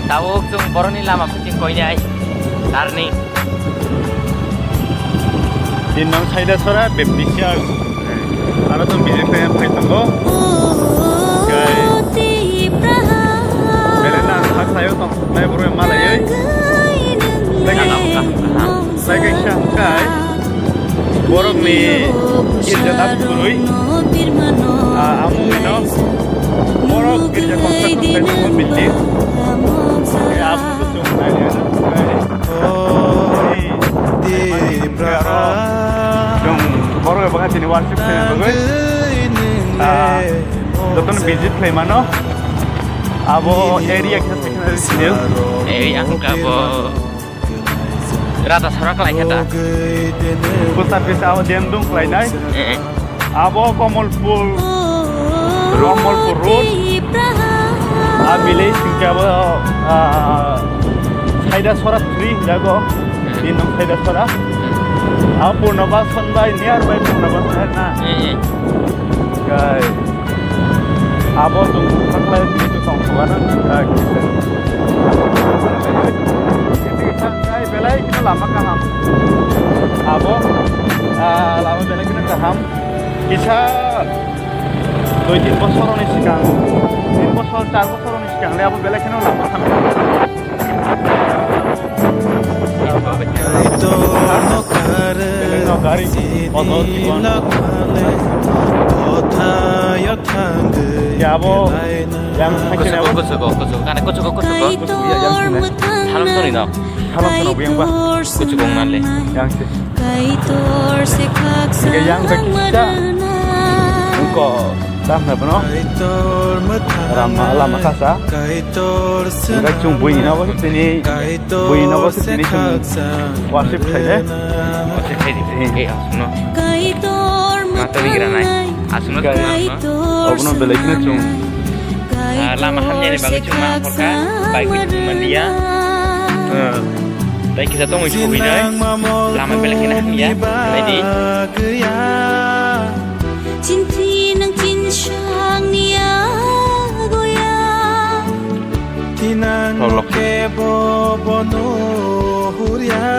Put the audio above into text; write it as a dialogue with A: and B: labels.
A: Tahu cung boroni lama kucing koinai. Tarni.
B: Dinong saida sora bebisya. Ano tong bijak na pay tunggo. Kay. Belena hak sayo tong may buru malay. Lagi sangkai. Borok ni kirja tak burui. Amu meno. Borok kirja konstruksi semua bilding. Ya amu tu cuma ni ada. Dong borok yang bakat ini warsip saya bagus. Dokter visit play mana? Abo area kita sekarang di sini.
A: Area aku kabo. Rata sorak lah kita.
B: Pusat bisa awak diendung lain ay. Abo Komolpur road. Village kita abo Saida Sora 3 jago. Diendung Saida Sora. Abo Purnabas Sunday nearby Purnabas na. Guys. Abo tu saklay itu songsuanan kita. Sangkai belai kita lama kaham. Abo lama belai kita kaham. Kisah 2-3 bosor ni sekarang. 3 bosor 4 bosor ni sekarang. Le abo belai kita lama kaham. Belai no gari. Ono tibon. Ya abo yang hakin abo.
A: Kusuko. Karena kusuko. Salam sorry no.
B: Salam sono buyang ba.
A: Kusuko ngale.
B: Yang sih. Yang kita. Engko dah na bano. Lama kasa. Enggak cung buih na bos sini. Buih na bos sini cung. Wasip saja.
A: Wasip saja. Asuno. Mata pikiran naik. Asuno tu no.
B: Obuno belakina cung.
A: Lama hamnya ni bagus cuma apakah baik itu cuma dia. Baik kita tunggu itu ini. Lama belakina hamnya. Jadi.
C: Cinti nang cincang nia goya. Tinang kebo bono huria.